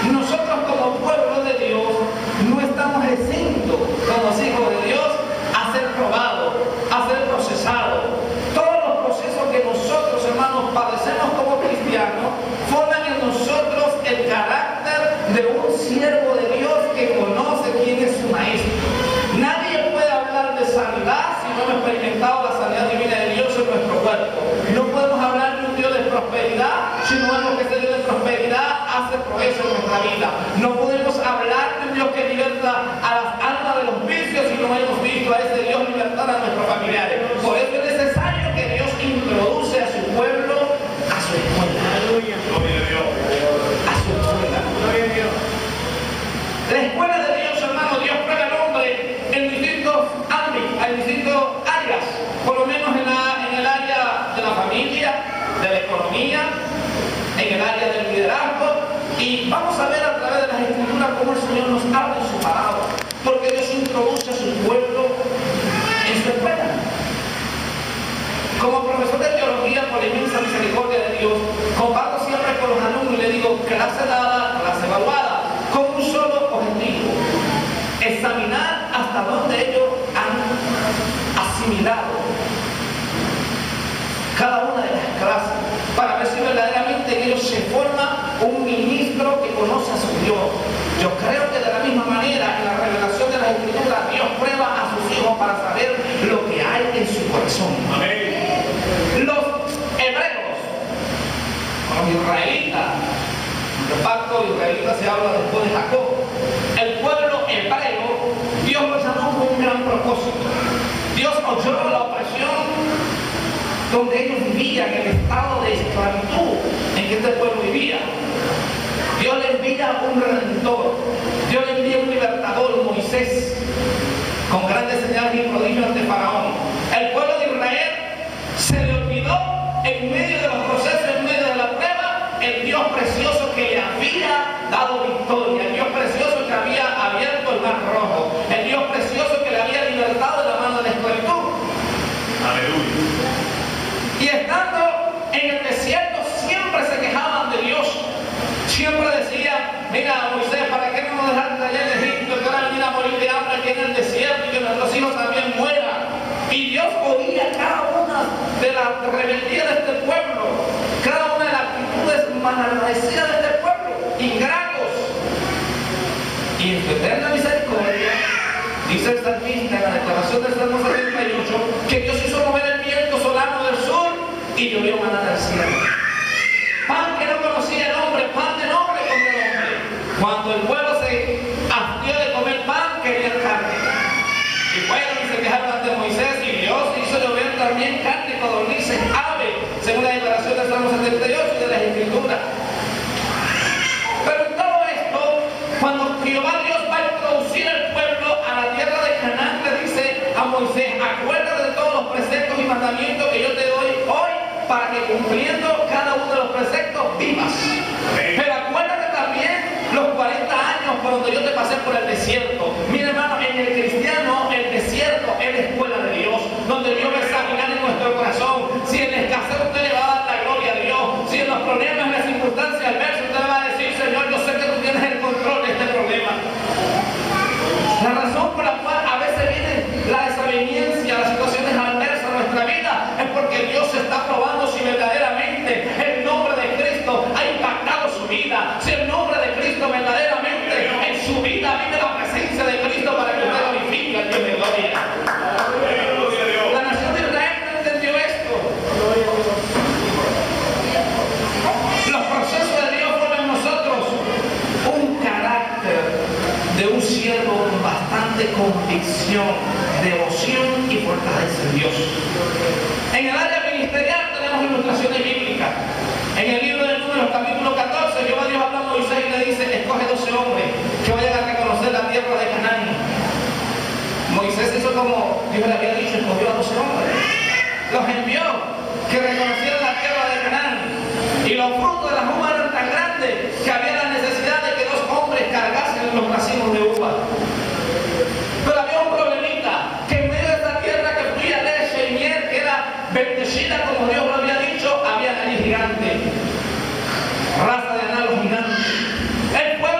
nosotros como pueblo de Dios no estamos exentos, como hijos de Dios, a ser probados, a ser procesados. Todos los procesos que nosotros, hermanos, padecemos como cristianos, forman en nosotros el carácter de un siervo de Dios que conoce quién es su maestro. Nadie puede hablar de sanidad si no hemos experimentado la sanidad divina de Dios en nuestro cuerpo. No podemos hablar de un Dios de prosperidad si no vemos que ese Dios de prosperidad hace progreso en nuestra vida. No podemos hablar de un Dios que liberta a las almas de los vicios si no hemos visto a ese Dios libertar a nuestros familiares. Por eso es necesario que Dios introduce a su pueblo a su escuela. A su escuela. La escuela de Dios, hermano, Dios prueba al hombre en distintos ámbitos, en distintas áreas, por lo menos en el área de la familia, de la economía, en el área del liderazgo, y vamos a ver a través de las escrituras cómo el Señor nos habla en su palabra, porque Dios introduce a su pueblo en su escuela. Como profesor de teología, por la inmensa misericordia de Dios, comparto siempre con los alumnos y le digo clase dada, clase evaluada, con un solo objetivo: examinar hasta dónde ellos han asimilado cada una de las clases, para ver si verdaderamente en ellos se forma un ministro que conoce a su Dios. Yo creo que de la misma manera, en la revelación de las Escrituras, Dios prueba a sus hijos para saber lo que hay en su corazón. Amén. Los hebreos, los israelitas, el pacto israelita se habla después de Jacob. El pueblo hebreo, Dios lo llamó con un gran propósito. Dios oyó la opresión donde ellos vivían, el estado de esclavitud en que este pueblo vivía. Dios le envía un redentor, Dios le envía un libertador, Moisés, con grandes señales y prodigios ante Faraón. El pueblo de Israel se le olvidó en medio de los procesos, en medio de la prueba, el Dios precioso que le había dado victoria, el Dios precioso que había abierto el mar rojo, el Dios precioso que le había libertado de la mano de la esclavitud. Aleluya. Y estando en el desierto siempre se quejaban de Dios. Siempre decían: mira, Moisés, ¿para qué no nos dejaste allá en Egipto? Que ahora venir a morir de hambre aquí en el desierto y que nuestros hijos también mueran. Y Dios oía cada una de las rebeldías de este pueblo, cada una de las actitudes malagradecidas de este pueblo, ingratos. Y en su eterna misericordia, dice el salmista en la declaración del Salmo 78, que Dios hizo mover el viento solano del sur y llovió maná del cielo. Pan que no conocía el hombre, pan de nombre con el hombre. Cuando el pueblo se hastió de comer pan, querían carne. Y fueron y se quejaron ante Moisés, y Dios hizo llover también carne, codornices, ave, según la declaración del Salmo 78 y de las Escrituras. Pero en todo esto, cuando Jehová Dios va a introducir el pueblo a la tierra de Canaán, le dice a Moisés: acuérdate de todos los preceptos y mandamientos que yo te doy hoy, para que cumpliendo cada uno de los preceptos vivas. Pero acuérdate también los 40 años por donde yo te pasé por el desierto. Mira, hermano, en el cristiano el desierto es la escuela de Dios, donde Dios va a examinar en nuestro corazón si en la escasez usted le va a dar la gloria a Dios, si en los problemas, en las circunstancias adversas usted le va a decir: Señor, yo sé que tú tienes el control de este problema. La razón por la cual a veces viene la desaveniencia, las situaciones adversas a nuestra vida, es porque Dios está probando si verdaderamente el nombre de Cristo ha impactado su vida, si el nombre de Cristo verdaderamente en su vida vive la presencia de Cristo, para que usted glorifique al Dios de gloria. La nación de Israel no entendió esto. Los procesos de Dios ponen en nosotros un carácter de un siervo con bastante convicción, devoción y fortaleza en Dios. En el área ministerial tenemos ilustraciones bíblicas. En el libro de Números, capítulo 14, Jehová Dios habla a Moisés y le dice: escoge 12 hombres que vayan a reconocer la tierra de Canaán. Moisés hizo como Dios le había dicho, escogió a 12 hombres. Los envió que reconocieran la tierra de Canaán. Y los frutos de las uvas eran tan grandes que había la necesidad de que 2 hombres cargasen los racimos de uva. Pero había un problemita, que en medio de esta tierra que fluía leche y miel, que era bendecida como Dios lo había dicho, había nadie gigante, raza de ananos gigantes. El pueblo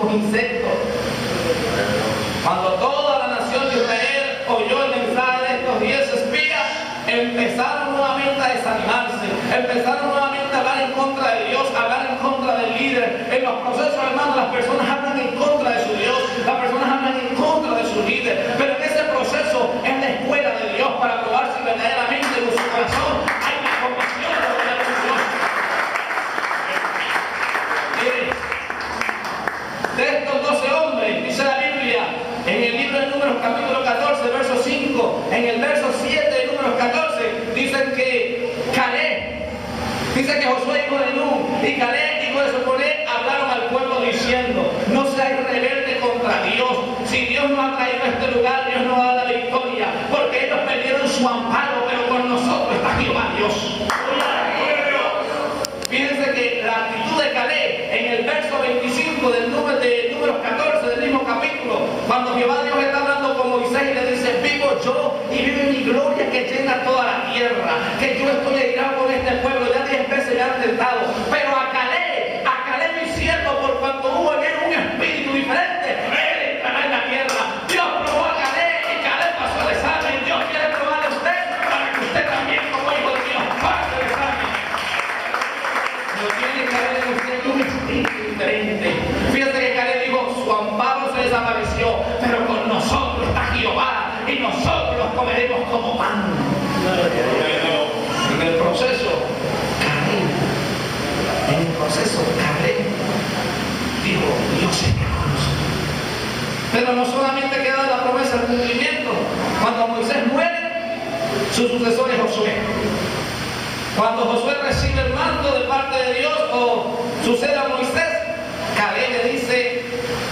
como insectos. Cuando toda la nación de Israel oyó el mensaje de estos 10 espías, empezaron nuevamente a desanimarse, empezaron nuevamente a hablar en contra de Dios, a hablar en contra del líder. En los procesos, hermanos, las personas hablan en contra de su Dios, las personas hablan en contra de su líder, pero en ese proceso es la escuela de Dios para probar si verdaderamente en su corazón hay la compasión de Dios. De estos 12 hombres, dice la Biblia, en el libro de Números capítulo 14, verso 5, en el verso 7 de Números 14, dicen que Caleb, dice que Josué hijo de Nun y Caleb hijo de Sofoné hablaron al pueblo diciendo: no seáis rebelde contra Dios. Si Dios nos ha traído a este lugar, Dios nos va a dar la victoria, porque ellos perdieron su amparo, pero con nosotros está Jehová Dios. Fíjense que la actitud de Caleb en el verso 25 de Números 14 del mismo capítulo, cuando Jehová Dios está hablando con Moisés y le dice: vivo yo y vive mi gloria que llena toda la tierra, que yo estoy airado con este pueblo, ya 10 veces me han tentado, pero a Caleb mi siervo, por cuanto hubo en él un espíritu diferente, él entrará en la tierra. Dios probó a Caleb y Caleb pasó el examen. Dios quiere probar a usted para que usted también, como hijo de Dios, pase el examen. Tiene que haber en usted un espíritu diferente. Fíjate que Caleb dijo: su amparo se desapareció, pero con nosotros está Jehová y nosotros los comeremos como pan. En el proceso, Caleb dijo: Dios está con nosotros. Pero no solamente queda la promesa del cumplimiento. Cuando Moisés muere, su sucesor es Josué. Cuando Josué recibe el mando de parte de Dios o sucede a Moisés, Caleb le dice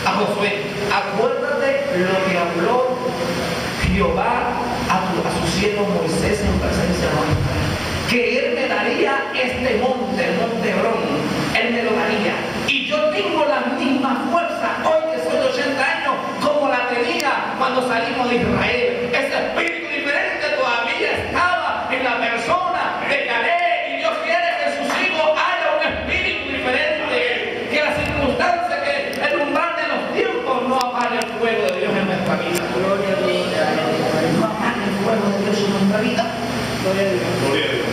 a Josué: acuérdate lo que habló Jehová a su siervo Moisés en presencia nuestra, que él me daría este monte, el monte Hebrón, él me lo daría. Y yo tengo la misma fuerza hoy que soy de 80 años como la tenía cuando salimos de Israel. Ese espíritu diferente todavía estaba en la persona de Caleb, y Dios quiere que en sus hijos haya un espíritu diferente, que las circunstancias, que el umbral de los tiempos no apague el fuego de Dios en nuestra vida. Gloria a Dios. No apague el fuego de Dios en nuestra vida. Gloria a Dios. Gloria a Dios.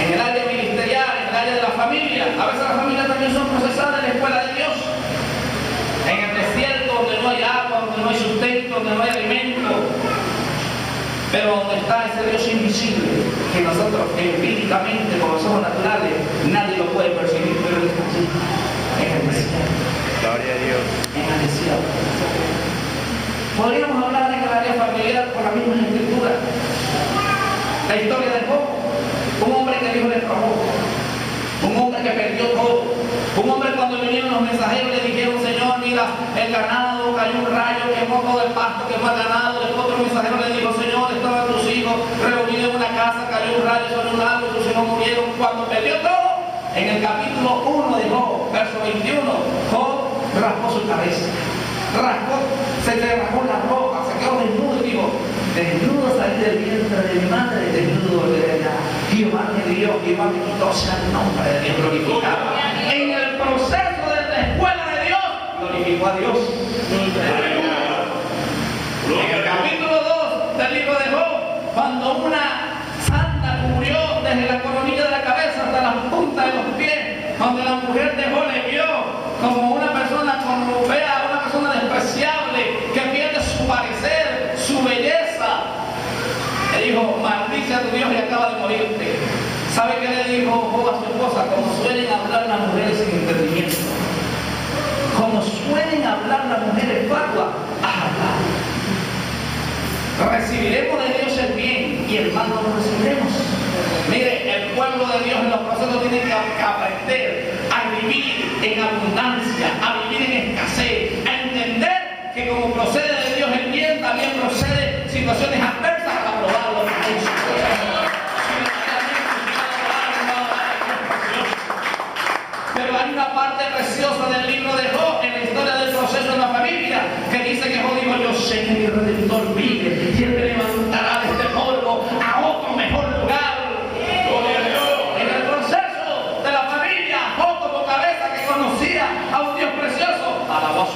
En el área ministerial, en el área de la familia, a veces las familias también son procesadas en la escuela de Dios. En el desierto, donde no hay agua, donde no hay sustento, donde no hay alimento, pero donde está ese Dios invisible, que nosotros empíricamente, con los ojos naturales, nadie lo puede percibir, pero Él está allí, en el desierto. Gloria a Dios. En el desierto. Podríamos hablar en el área familiar por la misma escritura. La historia de Job, un hombre que Dios le probó, un hombre que perdió todo, un hombre cuando vinieron los mensajeros le dijeron: Señor, mira, el ganado, cayó un rayo, quemó todo el pasto, quemó el ganado. Después otro mensajero le dijo: Señor, estaban tus hijos reunidos en una casa, cayó un rayo sobre un árbol, tus hijos murieron. Cuando perdió todo, en el capítulo 1 de Job, verso 21, Job raspó su cabeza, se le rasgó la ropa, se quedó desnudo y dijo: desnudo salí del vientre de mi madre, desnudo volveré allá. Jehová me dio, Jehová me quitó, sea el nombre de Dios glorificado. En el proceso de la escuela de Dios, glorificó a Dios. En el capítulo 2 del libro de Job, cuando una santa cubrió desde la coronilla de la cabeza hasta la punta de los pies, cuando la mujer de Job le vio como una persona, como fea, una persona despreciable, que pierde su parecer, su belleza, le dijo: maldice a tu Dios y acaba de morirte. ¿Sabe qué le dijo Job a su esposa? Como suelen hablar las mujeres sin entendimiento, como suelen hablar las mujeres fatuas, recibiremos de Dios el bien y el mal no lo recibiremos. Mire, el pueblo de Dios en los procesos tiene que aprender a vivir en abundancia, a vivir en escasez, a entender que como procede de Dios el bien, también procede situaciones adversas para probarlo. Pero hay una parte preciosa del libro de Job, en la historia del proceso en la familia, que dice que Job dijo: yo sé que mi Redentor vive y Él me levantará de este polvo a otro mejor lugar. En el proceso de la familia, Job, como cabeza que conocía a un Dios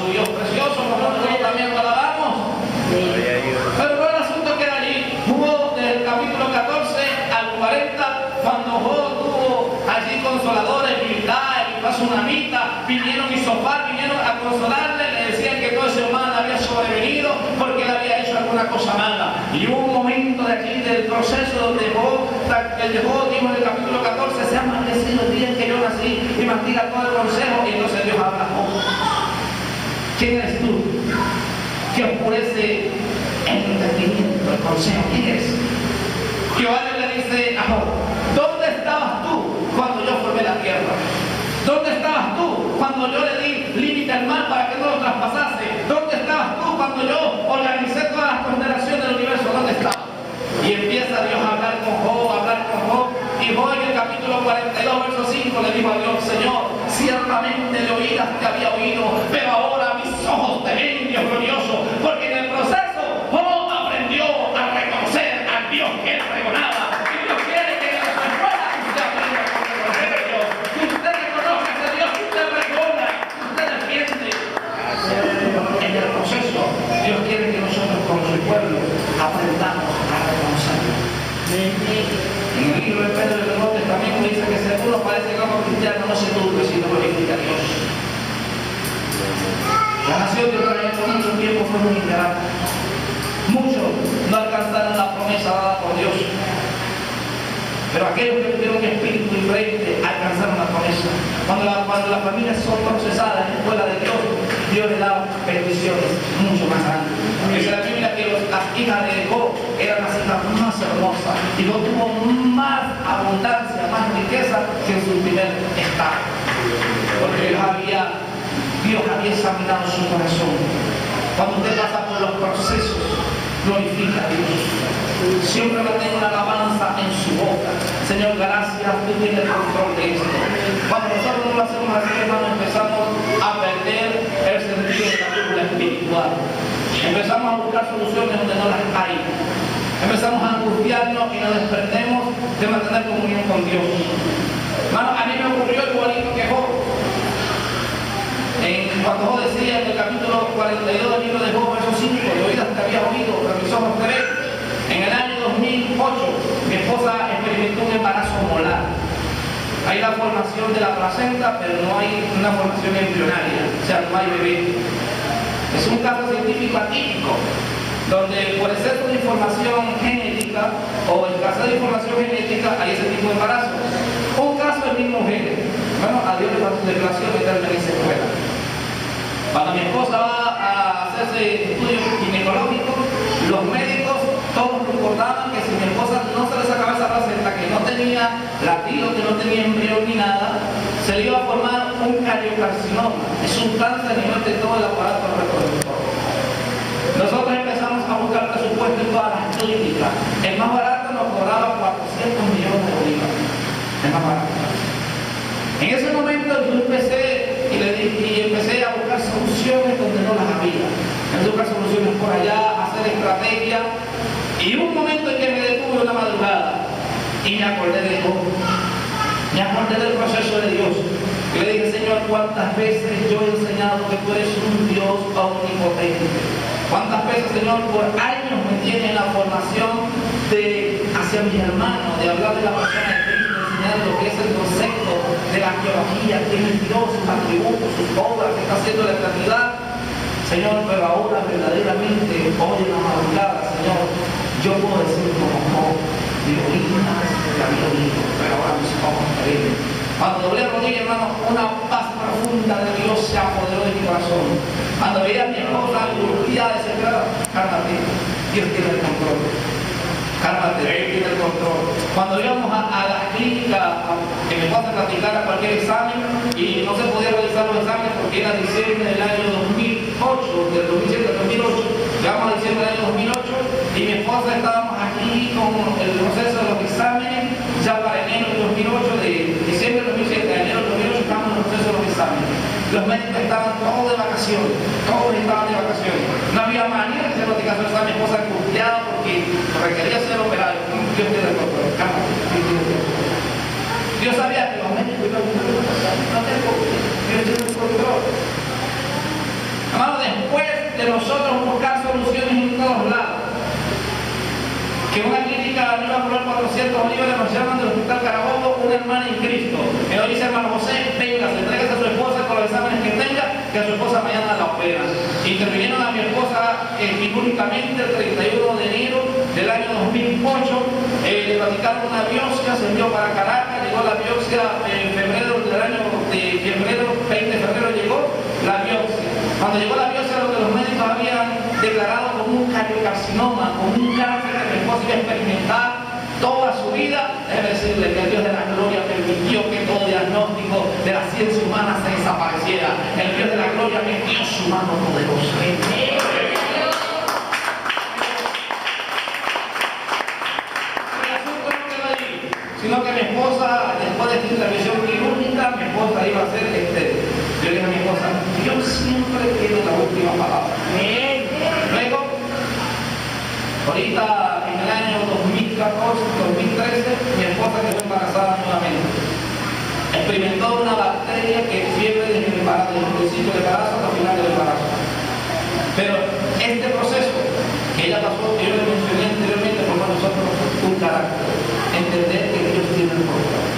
su Dios precioso, como nosotros también lo alabamos. Pero no el asunto queda allí. Hubo del capítulo 14 al 40, cuando Job tuvo allí consoladores, Bildad, Elifaz Sunamita, vinieron Isofar, vinieron a consolarle, le decían que todo ese mal había sobrevenido porque él había hecho alguna cosa mala. Y hubo un momento de aquí del proceso donde Job dijo en el capítulo 14, sea maldecido el día en que yo nací y maldiga todo el consejo. Y entonces Dios habla a Job. ¿Quién eres tú que oscurece el entendimiento, el consejo? ¿Quién eres? Jehová le dice a Job, ¿dónde estabas tú cuando yo formé la tierra? ¿Dónde estabas tú cuando yo le di límite al mar para que no lo traspasase? ¿Dónde estabas tú cuando yo organicé todas las constelaciones del universo? ¿Dónde estabas? Y empieza Dios a hablar con Job, y Job en el capítulo 42, verso 5 le dijo a Dios, Señor, ciertamente de oídas te había oído, pero ahora mis ojos te ven, Dios glorioso, porque en el proceso Job aprendió a reconocer al Dios que él pregonaba. Y Dios quiere que en su escuela usted aprenda a reconocer a Dios, que usted reconozca a ese Dios, que usted pregona, que usted defiende. En el proceso, Dios quiere que nosotros como su pueblo aprendamos a reconocerlo. En el libro de Pedro del Nuevo Testamento dice que seguro parece que como cristiano no se turbe, sino glorifica a Dios. La nación de Israel por mucho tiempo fue muy ingrata. Muchos no alcanzaron la promesa dada por Dios. Pero aquellos que tuvieron espíritu diferente alcanzaron la promesa. Cuando las familias son procesadas en la escuela de Dios, Dios le da bendiciones mucho más grandes. Dice la Biblia que las hijas de Job eran las hijas más hermosas. Y Job tuvo más abundancia, más riqueza que en su primer estado. Porque Dios había examinado su corazón. Cuando usted pasa por los procesos, glorifica a Dios. Siempre mantenga una alabanza en su boca. Señor, gracias, tú tienes el control de esto. Cuando nosotros no lo hacemos así, hermano, empezamos a perder el sentido de la brújula espiritual. Empezamos a buscar soluciones donde no las hay. Empezamos a angustiarnos y nos desprendemos de mantener comunión con Dios. Hermano, a mí me ocurrió igualito que Job. Cuando Job decía en el capítulo 42 del libro de Job, verso 5, de oídas te había oído, pero mis ojos te ven. En el año 2008, mi esposa experimentó un embarazo molar. Hay la formación de la placenta, pero no hay una formación embrionaria, o sea, no hay bebé. Es un caso científico atípico, donde por exceso de información genética o escasez de información genética hay ese tipo de embarazo. Un caso del mismo género. Bueno, a Dios le plació meterme en esa escuela. Cuando mi esposa va a hacerse estudios ginecológicos, los médicos todos recordaban que si mi esposa no se le sacaba esa placenta, que no tenía latido, que no tenía embrión ni nada, se le iba a formar un cariocarcinoma. Es un cáncer a nivel de todo el aparato reproductor. Nosotros empezamos a buscar presupuesto en todas las clínicas. El más barato nos cobraba 400 millones de bolívares. El más barato. En ese momento yo empecé a buscar soluciones donde no las había. Empecé a buscar soluciones por allá, a hacer estrategias. Y hubo un momento en que me detuve una madrugada y me acordé de Job. Me acordé del proceso de Dios. Y le dije, Señor, ¿cuántas veces yo he enseñado que tú eres un Dios omnipotente? ¿Cuántas veces, Señor, por años me tienes en la formación hacia mis hermanos, de hablar de la persona de Cristo, enseñar lo que es el concepto de la teología, quién es Dios, sus atributos, sus obras, que está haciendo la eternidad? Señor, pero ahora verdaderamente, hoy en la madrugada, Señor, yo puedo decir como Job, de oídas te había oído, pero ahora mis ojos te ven. Cuando doblé rodilla, hermano, una paz profunda de Dios se apoderó de mi corazón. Cuando veía a mi esposa angustia, desesperada, cálmate, Dios tiene el control. Cálmate, Dios tiene el control. Cuando íbamos a la clínica, que mi esposa practicara cualquier examen y no se podía realizar los exámenes porque era diciembre del año 2008, del 2007 al 2008, llegamos a diciembre del año 2008 y mi esposa estábamos aquí con el proceso de los exámenes ya para enero del 2008, de diciembre del 2007 a enero del 2008 estábamos en el proceso de los exámenes. Los médicos estaban todos de vacaciones, todos estaban de vacaciones. No había manera de hacer los exámenes, mi esposa angustiada porque requería ser operado. Dios tiene el control, Dios sabía que los médicos iban a pasar, no tengo, Dios tiene el control. Bolívar nos llaman del Hospital Carabobo una hermana en Cristo. Y nos dice, hermano José, venga, se entregue a su esposa con los exámenes que tenga, que a su esposa mañana la operan. Intervinieron a mi esposa quirúrgicamente el 31 de enero del año 2008. Le practicaron una biopsia, se envió para Caracas, llegó la biopsia en febrero del año de febrero, 20 de febrero llegó la biopsia. Cuando llegó la biopsia, lo que los médicos habían declarado como un cariocarcinoma, como un cáncer que mi esposa iba a experimentar toda su vida, déjeme decirle que el Dios de la gloria permitió que todo diagnóstico de la ciencia humana se desapareciera. El Dios de la gloria metió su mano poderosa. Sino que mi esposa, después de esta intervención quirúrgica, mi esposa iba a hacer yo le dije a mi esposa, Dios siempre tiene la última palabra. Luego, ahorita en el año 2014, 2013, mi esposa quedó embarazada nuevamente. Experimentó una bacteria que fiebre desde el principio del embarazo hasta el final del embarazo. Pero este proceso que ella pasó, que yo le mencioné anteriormente, por nosotros un carácter. Entender que Dios tiene el control.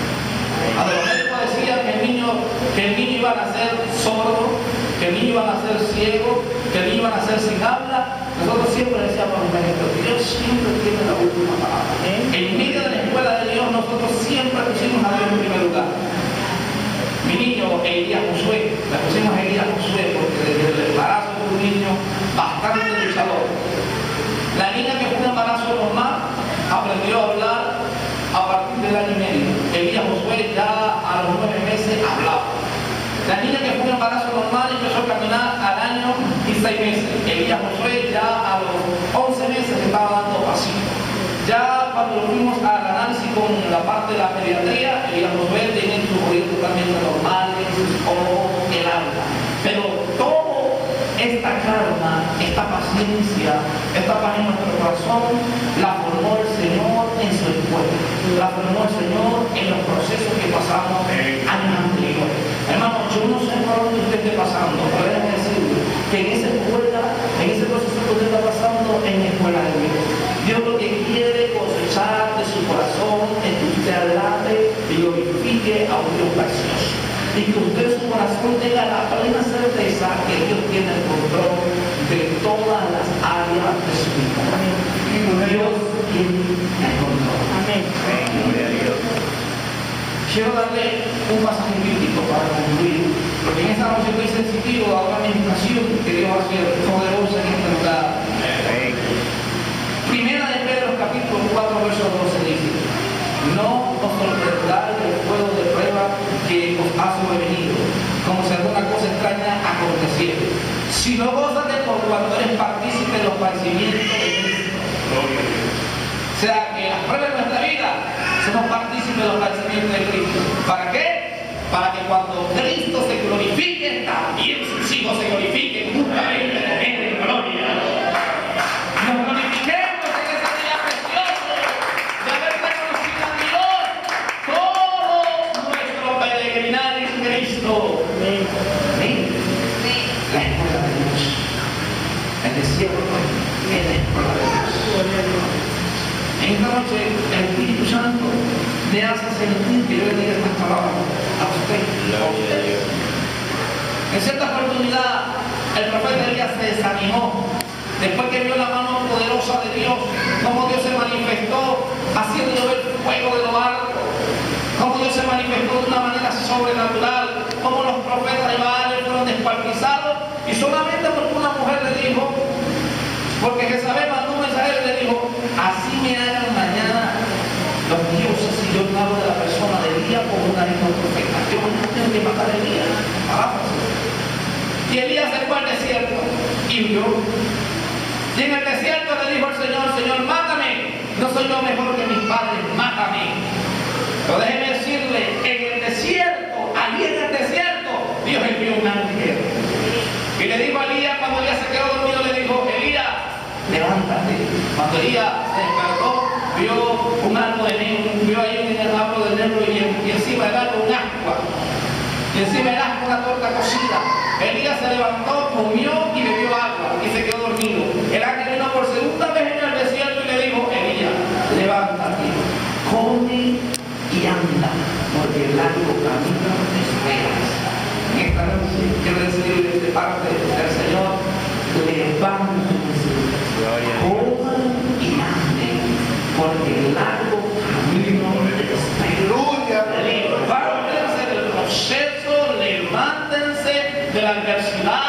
A los médicos decían que el niño iba a nacer sordo, que el niño iba a nacer ciego, que el niño iba a nacer sin habla. Nosotros siempre decíamos a los médicos, Dios siempre tiene la última palabra. En medio de la escuela de Dios, nosotros siempre pusimos a Dios en primer lugar. Mi niño, Elías Josué, le pusimos a Elías Josué porque desde el embarazo fue un niño bastante luchador. La niña que fue un embarazo normal aprendió a hablar a partir del año y medio. Elías Josué ya a los 9 meses hablaba. La niña que fue un embarazo normal empezó a caminar al año y 6 meses. Elías Josué ya a los 11 meses estaba dando pasitos. Ya cuando fuimos al análisis con la parte de la pediatría, Elías Josué tiene sus oídos totalmente normales, sus ojos, el alma. Pero todo esta calma, esta paciencia, esta paz en nuestro corazón, la formó el Señor en su escuela. La formó el Señor en los procesos que pasamos años anteriores. Hermano, yo no sé por dónde usted esté pasando, pero déjame decirle que en esa escuela, en ese proceso que usted está pasando, en la escuela de Dios. Dios lo que quiere cosechar de su corazón es que usted adelante y glorifique a un Dios precioso. Y que usted en su corazón tenga la plena certeza que Dios tiene el control de todas las áreas de su vida. Dios tiene el control. Amén. Gloria a Dios. Quiero darle un pasaje bíblico para concluir, porque en esta noche estoy sensitivo a una meditación que Dios va a hacer poderosa en este lugar. Primera de Pedro, capítulo 4, verso 12 dice: no os sorprenderá el fuego de prueba que os ha sobrevenido, como si alguna cosa extraña aconteciera, sino gózate por cuanto eres partícipe de los padecimientos de Cristo. O sea, que las pruebas de nuestra vida somos partícipes de los padecimientos de Cristo. ¿Para qué? Para que cuando Cristo se glorifique, también sus hijos se glorifiquen justamente con Él en gloria. Nos glorifiquemos en ese día precioso de haber reconocido a Dios todo nuestro peregrinar en Cristo. Amén. La escuela de Dios. El desierto es la escuela de Dios. En esta noche el Espíritu Santo le hace sentir que yo le diga estas palabras a usted. En cierta oportunidad el profeta Elías se desanimó después que vio la mano poderosa de Dios, cómo Dios se manifestó haciendo llover fuego de lo alto, cómo Dios se manifestó de una manera sobrenatural, cómo los profetas de Baal fueron descuartizados, y solamente porque una mujer le dijo, porque Jezabel mandó un mensajero y le dijo: así me hagan mañana los dioses si yo no hablo de la persona de Elías como una misma profeta. Yo no tengo que matar a Elías. Y Elías se fue al desierto y huyó. Y en el desierto le dijo al Señor: Señor, mátame. No soy yo mejor que mis padres, mátame. Pero déjeme decirle, en el desierto, allí en el desierto, Dios envió un ángel. Y le dijo a Elías, cuando Elías se quedó dormido, le dijo: Elías, levántate. Cuando Elías se despertó, vio un árbol de negro, vio ahí un árbol de negro y encima del árbol un ascua. Y encima del ascua una torta cocida. Elías se levantó, comió y bebió agua y se quedó dormido. El ángel vino por segunda vez en el desierto y le dijo: Elías, levántate, come la adversidad